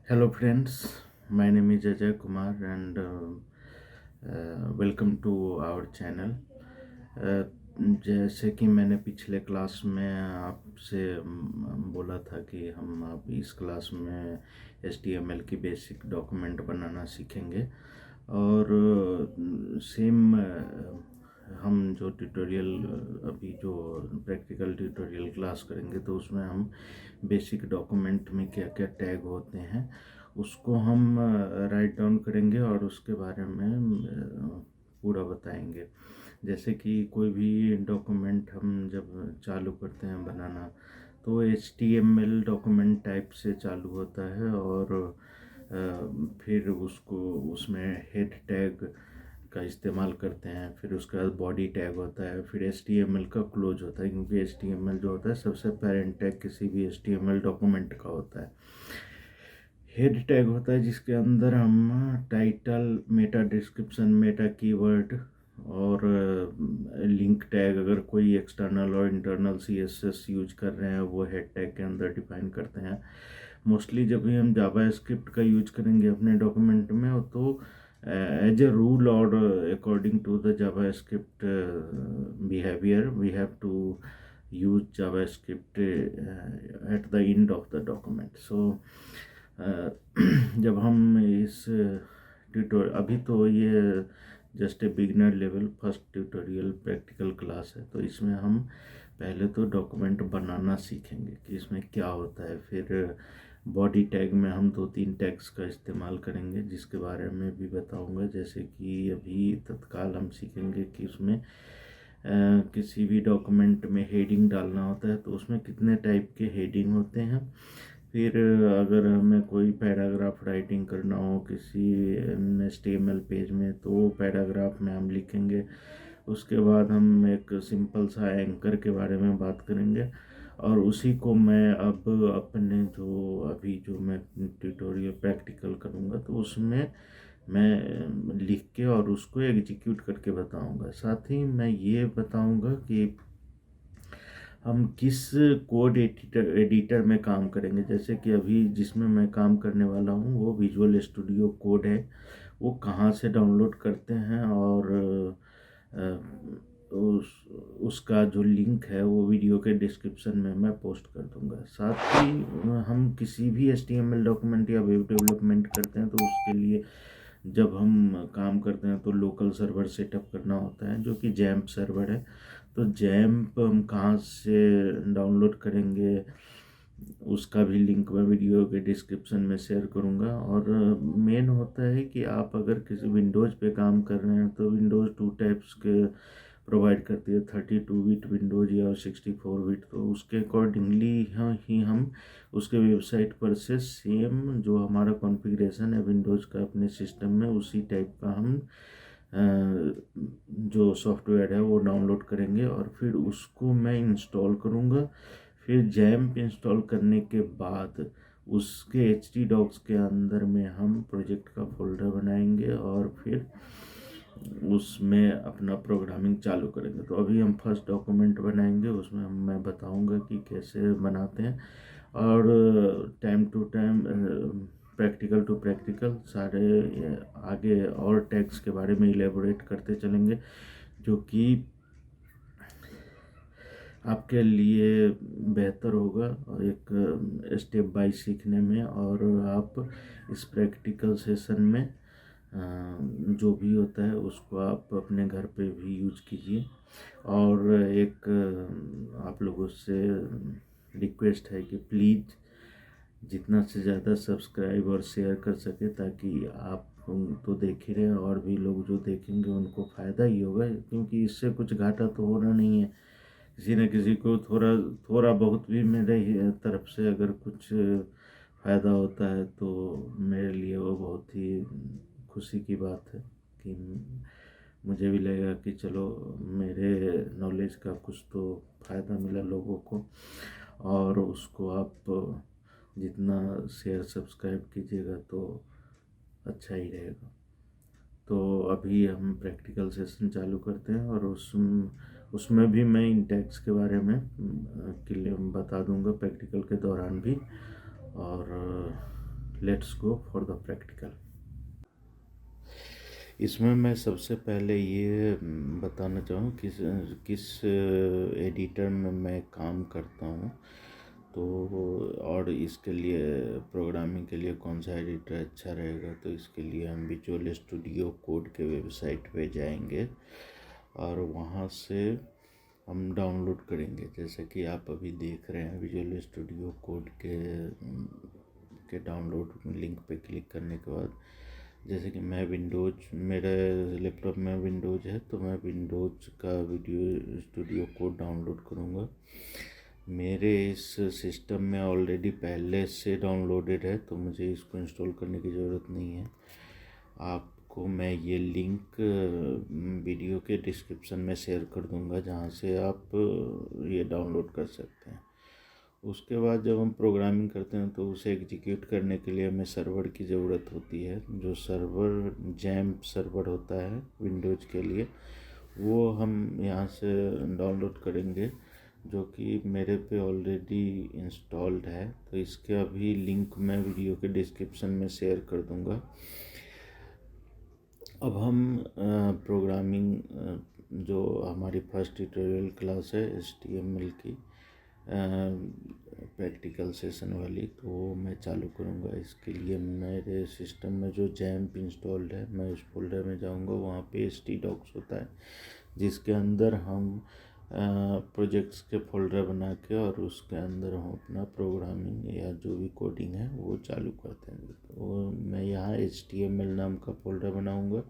Hello, friends. My name is Ajay Kumar, and welcome to our channel. Uh, जैसे कि मैंने पिछले class में आपसे बोला था कि हम अब इस क्लास में HTML की बेसिक डॉक्यूमेंट बनाना सीखेंगे और सेम हम जो ट्यूटोरियल अभी जो प्रैक्टिकल ट्यूटोरियल क्लास करेंगे तो उसमें हम बेसिक डॉक्यूमेंट में क्या क्या टैग होते हैं उसको हम राइट डाउन करेंगे और उसके बारे में पूरा बताएंगे। जैसे कि कोई भी डॉक्यूमेंट हम जब चालू करते हैं बनाना तो HTML डॉक्यूमेंट टाइप से चालू होता है और फिर उसको उसमें हेड टैग का इस्तेमाल करते हैं, फिर उसके बाद बॉडी टैग होता है, फिर HTML का क्लोज होता है क्योंकि HTML जो होता है सबसे पेरेंट टैग किसी भी HTML डॉक्यूमेंट का होता है। हेड टैग होता है जिसके अंदर हम title, Meta description, Meta keyword और लिंक टैग, अगर कोई एक्सटर्नल और इंटरनल CSS यूज कर रहे हैं वो हेड टैग के अंदर डिफाइन करते हैं। मोस्टली जब भी हम जावा स्क्रिप्ट का यूज करेंगे अपने डॉक्यूमेंट में तो एज ए रूल और according to the JavaScript behaviour we have to use JavaScript at the end of the document. So जब हम इस ट्यूटोरियल, अभी तो ये just a beginner level first tutorial practical class है, तो इसमें हम पहले तो डॉक्यूमेंट बनाना सीखेंगे कि इसमें क्या होता है। फिर बॉडी टैग में हम 2-3 टैग्स का इस्तेमाल करेंगे जिसके बारे में भी बताऊंगा। जैसे कि अभी तत्काल हम सीखेंगे कि उसमें किसी भी डॉक्यूमेंट में हेडिंग डालना होता है तो उसमें कितने टाइप के हेडिंग होते हैं। फिर अगर हमें कोई पैराग्राफ राइटिंग करना हो किसी HTML पेज में तो वो पैराग्राफ में हम लिखेंगे। उसके बाद हम एक सिंपल सा एंकर के बारे में बात करेंगे और उसी को मैं अब अपने जो अभी जो मैं ट्यूटोरियल प्रैक्टिकल करूँगा तो उसमें मैं लिख के और उसको एग्जीक्यूट करके बताऊँगा। साथ ही मैं ये बताऊँगा कि हम किस कोड एडिटर में काम करेंगे। जैसे कि अभी जिसमें मैं काम करने वाला हूँ वो विजुअल स्टूडियो कोड है, वो कहाँ से डाउनलोड करते हैं और उसका जो लिंक है वो वीडियो के डिस्क्रिप्शन में मैं पोस्ट कर दूंगा। साथ ही हम किसी भी HTML डॉक्यूमेंट या वेब डेवलपमेंट करते हैं तो उसके लिए जब हम काम करते हैं तो लोकल सर्वर सेटअप करना होता है जो कि जैम्प सर्वर है। तो जैम्प हम कहाँ से डाउनलोड करेंगे उसका भी लिंक मैं वीडियो के डिस्क्रिप्शन में शेयर करूँगा। और मेन होता है कि आप अगर किसी विंडोज़ पे काम कर रहे हैं तो विंडोज़ 2 टाइप्स के प्रोवाइड करती है, 32 बिट विंडोज़ या 64 बिट। तो उसके अकॉर्डिंगली ही हम उसके वेबसाइट पर से सेम जो हमारा कॉन्फ़िगरेशन है विंडोज़ का अपने सिस्टम में उसी टाइप का हम जो सॉफ्टवेयर है वो डाउनलोड करेंगे और फिर उसको मैं इंस्टॉल करूँगा। फिर जैम्प इंस्टॉल करने के बाद उसके HT डॉक्स के अंदर में हम प्रोजेक्ट का फोल्डर बनाएंगे और फिर उसमें अपना प्रोग्रामिंग चालू करेंगे। तो अभी हम फर्स्ट डॉक्यूमेंट बनाएंगे, उसमें मैं बताऊंगा कि कैसे बनाते हैं और time to time practical to practical सारे आगे और टैग्स के बारे में इलेबोरेट करते चलेंगे जो कि आपके लिए बेहतर होगा एक स्टेप बाय सीखने में। और आप इस प्रैक्टिकल सेशन में जो भी होता है उसको आप अपने घर पे भी यूज कीजिए। और एक आप लोगों से रिक्वेस्ट है कि प्लीज़ जितना से ज़्यादा सब्सक्राइब और शेयर कर सके ताकि आप तो देख ही रहे हैं और भी लोग जो देखेंगे उनको फ़ायदा ही होगा, क्योंकि इससे कुछ घाटा तो होना नहीं है। किसी न किसी को थोड़ा थोड़ा बहुत भी मेरे तरफ से अगर कुछ फ़ायदा होता है तो मेरे लिए वो बहुत ही खुशी की बात है कि मुझे भी लगेगा कि चलो मेरे नॉलेज का कुछ तो फ़ायदा मिला लोगों को। और उसको आप जितना शेयर सब्सक्राइब कीजिएगा तो अच्छा ही रहेगा। तो अभी हम प्रैक्टिकल सेशन चालू करते हैं और उसमें भी मैं इन टैग्स के बारे में क्लियर बता दूंगा प्रैक्टिकल के दौरान भी। और let's go for the practical. इसमें मैं सबसे पहले ये बताना चाहूँ किस किस एडिटर में मैं काम करता हूँ, तो और इसके लिए प्रोग्रामिंग के लिए कौन सा एडिटर अच्छा रहेगा। तो इसके लिए हम विजुअल स्टूडियो कोड के वेबसाइट पे जाएंगे और वहाँ से हम डाउनलोड करेंगे। जैसे कि आप अभी देख रहे हैं विजुअल स्टूडियो कोड के डाउनलोड लिंक पे क्लिक करने के बाद, जैसे कि मैं विंडोज, मेरे लैपटॉप में विंडोज है तो मैं विंडोज का वीडियो स्टूडियो कोड डाउनलोड करूँगा। मेरे इस सिस्टम में ऑलरेडी पहले से डाउनलोडेड है तो मुझे इसको इंस्टॉल करने की ज़रूरत नहीं है। आपको मैं ये लिंक वीडियो के डिस्क्रिप्शन में शेयर कर दूंगा जहाँ से आप ये डाउनलोड कर सकते हैं। उसके बाद जब हम प्रोग्रामिंग करते हैं तो उसे एग्जीक्यूट करने के लिए हमें सर्वर की ज़रूरत होती है। जो सर्वर जैम्प सर्वर होता है विंडोज़ के लिए, वो हम यहाँ से डाउनलोड करेंगे, जो कि मेरे पे ऑलरेडी इंस्टॉल्ड है। तो इसके अभी लिंक मैं वीडियो के डिस्क्रिप्शन में शेयर कर दूँगा। अब हम प्रोग्रामिंग जो हमारी फर्स्ट ट्यूटोरियल क्लास है HTML की प्रैक्टिकल सेशन वाली, तो वो मैं चालू करूँगा। इसके लिए मेरे सिस्टम में जो जैम्प इंस्टॉल्ड है, मैं उस फोल्डर में जाऊँगा। वहाँ पे htdocs होता है जिसके अंदर हम प्रोजेक्ट्स के फोल्डर बना के और उसके अंदर हम अपना प्रोग्रामिंग या जो भी कोडिंग है वो चालू करते हैं। तो मैं यहाँ HTML नाम का फोल्डर बनाऊँगा।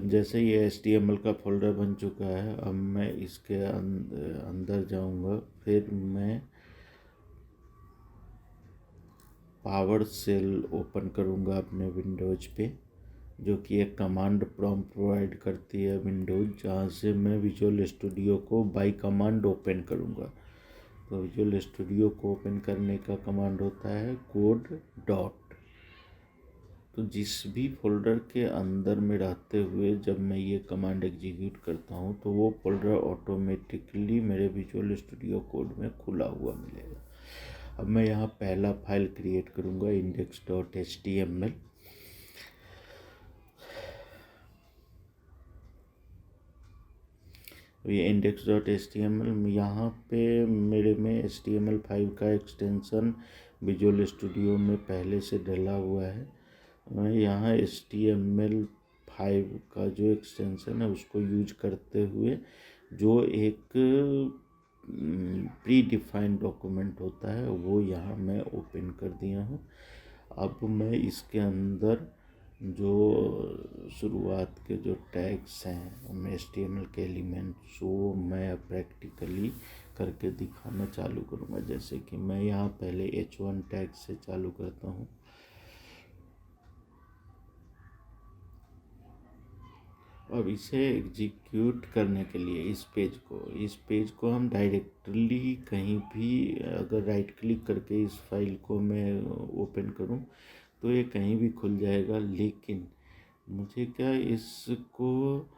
जैसे ये HTML का फोल्डर बन चुका है, अब मैं इसके अंदर जाऊंगा। फिर मैं पावर शेल ओपन करूंगा अपने विंडोज पे, जो कि एक कमांड प्रॉम्प्ट प्रोवाइड करती है विंडोज, जहाँ से मैं विजुअल स्टूडियो को बाय कमांड ओपन करूंगा। तो विजुअल स्टूडियो को ओपन करने का कमांड होता है कोड डॉट। तो जिस भी फोल्डर के अंदर में रहते हुए जब मैं ये कमांड एग्जीक्यूट करता हूँ तो वो फोल्डर ऑटोमेटिकली मेरे विजुअल स्टूडियो कोड में खुला हुआ मिलेगा। अब मैं यहाँ पहला फाइल क्रिएट करूँगा index.html। ये index.html यहाँ पे मेरे में HTML5 का एक्सटेंशन विजुअल स्टूडियो में पहले से डला हुआ है। मैं यहाँ HTML5 का जो एक्सटेंशन है उसको यूज करते हुए जो एक प्री डिफाइंड डॉक्यूमेंट होता है वो यहाँ मैं ओपन कर दिया हूँ। अब मैं इसके अंदर जो शुरुआत के जो टैग्स हैं HTML के एलिमेंट्स, वो मैं प्रैक्टिकली करके दिखाना चालू करूँगा। जैसे कि मैं यहाँ पहले H1 टैग से चालू करता हूँ। अब इसे एग्जीक्यूट करने के लिए इस पेज को हम डायरेक्टली कहीं भी अगर राइट क्लिक करके इस फाइल को मैं ओपन करूं तो ये कहीं भी खुल जाएगा, लेकिन मुझे क्या इसको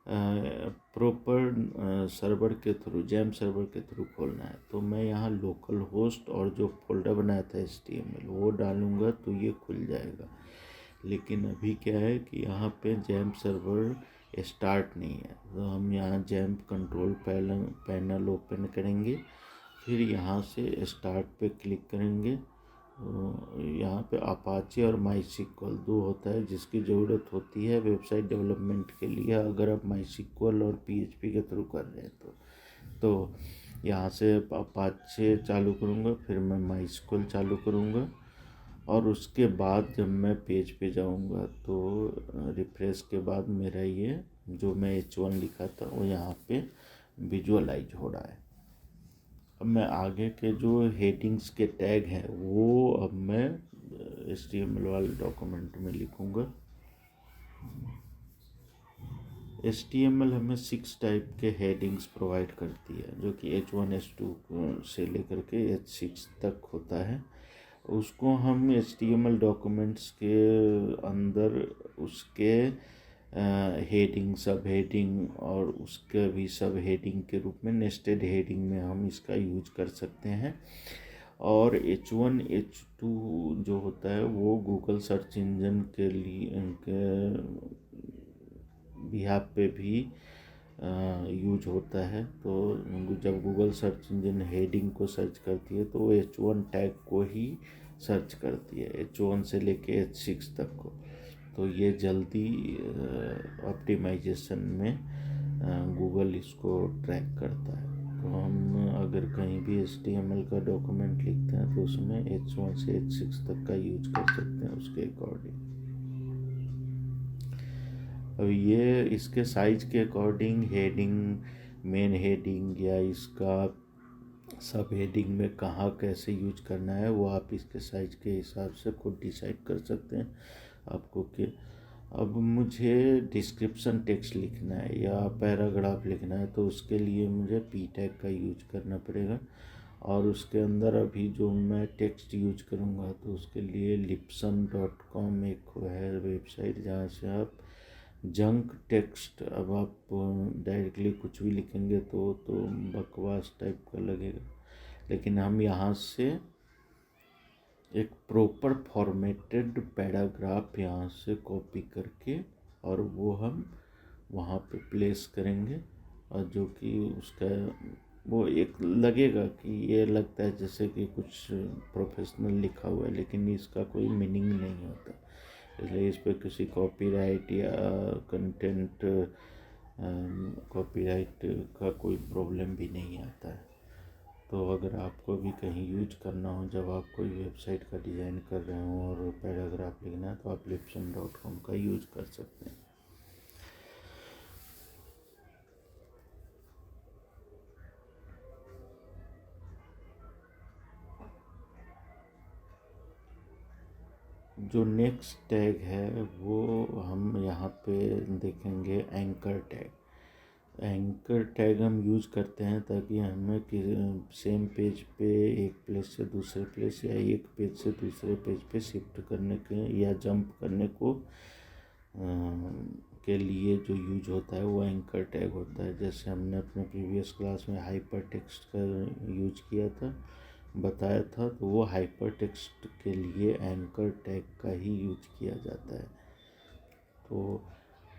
प्रॉपर सर्वर के थ्रू, जैम्प सर्वर के थ्रू खोलना है। तो मैं यहाँ लोकल होस्ट और जो फोल्डर बनाया था HTML वो डालूँगा तो ये खुल जाएगा। लेकिन अभी क्या है कि यहाँ पे जैम्प सर्वर स्टार्ट नहीं है, तो हम यहाँ जैम्प कंट्रोल पैनल ओपन करेंगे। फिर यहाँ से स्टार्ट पे क्लिक करेंगे। यहाँ पे अपाचे और माईसीक्वल दो होता है जिसकी ज़रूरत होती है वेबसाइट डेवलपमेंट के लिए, अगर आप माईसीक्वल और PHP के थ्रू कर रहे हैं तो यहाँ से अपाचे चालू करूँगा, फिर मैं माईसीक्वल चालू करूँगा और उसके बाद जब मैं पेज पे जाऊंगा तो रिफ्रेश के बाद मेरा ये जो मैं H1 लिखा था वो यहाँ पे विजुअलाइज हो रहा है। अब मैं आगे के जो हेडिंग्स के टैग हैं वो अब मैं HTML वाले डॉक्यूमेंट में लिखूँगा। HTML हमें 6 टाइप के हेडिंग्स प्रोवाइड करती है, जो कि H1 H2 से लेकर के H6 तक होता है। उसको हम HTML डॉक्यूमेंट्स के अंदर उसके हेडिंग, सब हेडिंग और उसके भी सब हेडिंग के रूप में नेस्टेड हेडिंग में हम इसका यूज कर सकते हैं। और H1 H2 जो होता है वो गूगल सर्च इंजन के लिए बिहाफ पे भी यूज होता है। तो जब गूगल सर्च इंजन हेडिंग को सर्च करती है तो वो H1 टैग को ही सर्च करती है, H1 से लेके H6 तक को। तो ये जल्दी ऑप्टिमाइजेशन में गूगल इसको ट्रैक करता है। तो हम अगर कहीं भी HTML का डॉक्यूमेंट लिखते हैं तो उसमें H1 से H6 तक का यूज कर सकते हैं उसके अकॉर्डिंग। अब ये इसके साइज के अकॉर्डिंग हेडिंग, मेन हेडिंग या इसका सब हेडिंग में कहाँ कैसे यूज करना है वो आप इसके साइज के हिसाब से खुद डिसाइड कर सकते हैं आपको। कि अब मुझे डिस्क्रिप्शन टेक्स्ट लिखना है या पैराग्राफ लिखना है तो उसके लिए मुझे पी टैग का यूज करना पड़ेगा। और उसके अंदर अभी जो मैं टेक्स्ट यूज करूँगा तो उसके लिए lipson.com एक है वेबसाइट जहाँ से आप जंक टेक्स्ट, अब आप डायरेक्टली कुछ भी लिखेंगे तो बकवास टाइप का लगेगा, लेकिन हम यहाँ से एक प्रॉपर फॉर्मेटेड पैराग्राफ यहाँ से कॉपी करके और वो हम वहाँ पे प्लेस करेंगे। और जो कि उसका वो एक लगेगा कि ये लगता है जैसे कि कुछ प्रोफेशनल लिखा हुआ है, लेकिन इसका कोई मीनिंग नहीं होता। इसलिए इस पर किसी कॉपीराइट या कंटेंट कॉपीराइट का कोई प्रॉब्लम भी नहीं आता है। तो अगर आपको भी कहीं यूज करना हो, जब आप कोई वेबसाइट का डिज़ाइन कर रहे हो और पैराग्राफ लिखना है तो आप lipson.com का यूज कर सकते हैं। जो नेक्स्ट टैग है वो हम यहाँ पे देखेंगे एंकर टैग। एंकर टैग हम यूज करते हैं ताकि हमें सेम पेज पे एक प्लेस से दूसरे प्लेस या एक पेज से दूसरे पेज पे शिफ्ट करने के या जंप करने को के लिए जो यूज होता है वो एंकर टैग होता है। जैसे हमने अपने प्रीवियस क्लास में हाइपर टेक्स्ट का यूज किया था, बताया था, तो वो हाइपर टेक्स्ट के लिए एंकर टैग का ही यूज किया जाता है। तो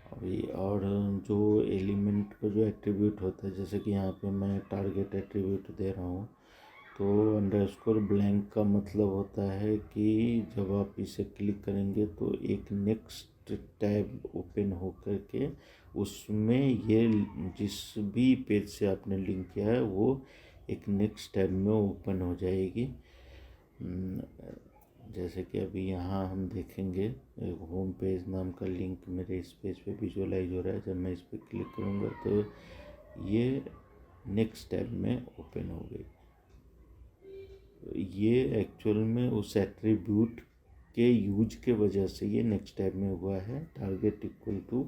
अभी और जो एलिमेंट का जो एट्रीब्यूट होता है, जैसे कि यहाँ पे मैं टारगेट एट्रीब्यूट दे रहा हूँ तो अंडरस्कोर ब्लैंक का मतलब होता है कि जब आप इसे क्लिक करेंगे तो एक नेक्स्ट टैब ओपन होकर के उसमें ये जिस भी पेज से आपने लिंक किया है वो एक नेक्स्ट टैब में ओपन हो जाएगी। जैसे कि अभी यहाँ हम देखेंगे होम पेज नाम का लिंक मेरे इस पेज पे विजुअलाइज हो रहा है। जब मैं इस पर क्लिक करूँगा तो ये नेक्स्ट टैब में ओपन हो गई। ये एक्चुअल में उस एट्रीब्यूट के यूज के वजह से ये नेक्स्ट टैब में हुआ है। टारगेट इक्वल टू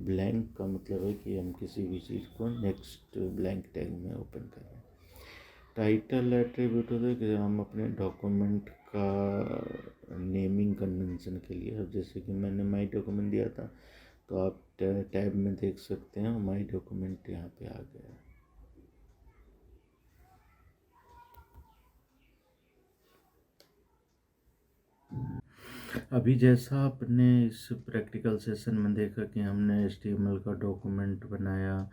ब्लैंक का मतलब है कि हम किसी भी चीज़ को नेक्स्ट ब्लैंक टैग में ओपन कर रहे हैं। टाइटल एट्रीब्यूट होता है कि हम अपने डॉक्यूमेंट का नेमिंग कन्वेंशन के लिए, अब जैसे कि मैंने माई डॉक्यूमेंट दिया था तो आप टैब में देख सकते हैं माई डॉक्यूमेंट यहाँ पे आ गया है। अभी जैसा आपने इस प्रैक्टिकल सेशन में देखा कि हमने HTML का डॉक्यूमेंट बनाया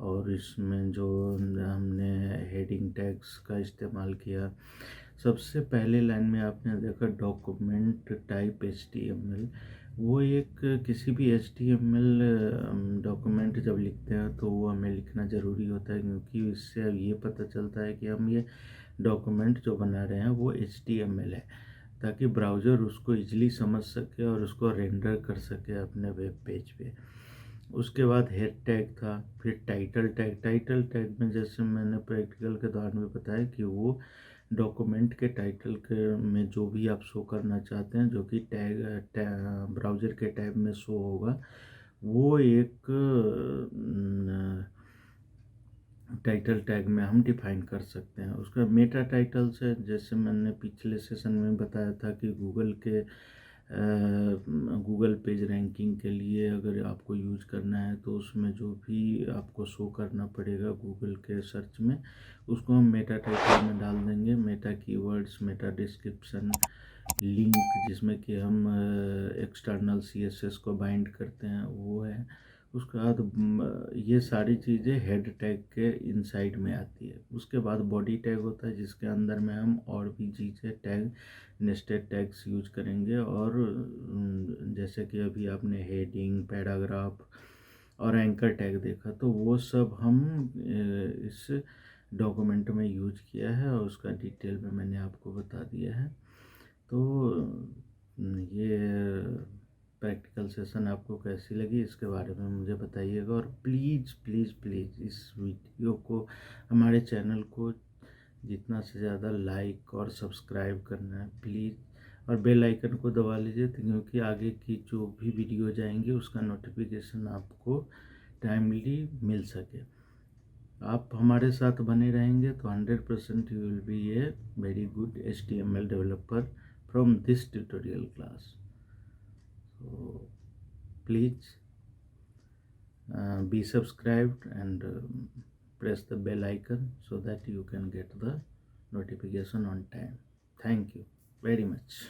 और इसमें जो हमने हेडिंग टैग्स का इस्तेमाल किया। सबसे पहले लाइन में आपने देखा डॉक्यूमेंट टाइप HTML। वो एक किसी भी HTML डॉक्यूमेंट जब लिखते हैं तो वो हमें लिखना ज़रूरी होता है, क्योंकि इससे ये पता चलता है कि हम ये डॉक्यूमेंट जो बना रहे हैं वो HTML है, ताकि ब्राउज़र उसको इजीली समझ सके और उसको रेंडर कर सके अपने वेब पेज पे। उसके बाद हेड टैग था, फिर टाइटल टैग। टाइटल टैग में जैसे मैंने प्रैक्टिकल के दौरान में बताया कि वो डॉक्यूमेंट के टाइटल के में जो भी आप शो करना चाहते हैं, जो कि ब्राउज़र के टैब में शो होगा, वो एक टाइटल टैग में हम डिफाइन कर सकते हैं। उसका मेटा टाइटल से, जैसे मैंने पिछले सेशन में बताया था कि गूगल के गूगल पेज रैंकिंग के लिए अगर आपको यूज करना है तो उसमें जो भी आपको शो करना पड़ेगा गूगल के सर्च में, उसको हम मेटा टाइटल में डाल देंगे। Meta keywords, Meta description, link जिसमें कि हम एक्सटर्नल सीएसएस को बाइंड करते हैं वो है। उसके बाद ये सारी चीज़ें हेड टैग के इनसाइड में आती है। उसके बाद बॉडी टैग होता है जिसके अंदर में हम और भी चीज़ें टैग, नेस्टेड टैग्स यूज करेंगे। और जैसे कि अभी आपने हेडिंग, पैराग्राफ और एंकर टैग देखा, तो वो सब हम इस डॉक्यूमेंट में यूज किया है और उसका डिटेल में मैंने आपको बता दिया है। तो ये प्रैक्टिकल सेशन आपको कैसी लगी इसके बारे में मुझे बताइएगा। और प्लीज़ प्लीज़ प्लीज़ इस वीडियो को, हमारे चैनल को जितना से ज़्यादा लाइक और सब्सक्राइब करना है प्लीज़, और बेल आइकन को दबा लीजिए क्योंकि आगे की जो भी वीडियो जाएंगे उसका नोटिफिकेशन आपको टाइमली मिल सके। आप हमारे साथ बने रहेंगे तो 100% you will be a very good HTML developer from this tutorial class. So please be subscribed and press the bell icon so that you can get the notification on time. Thank you very much.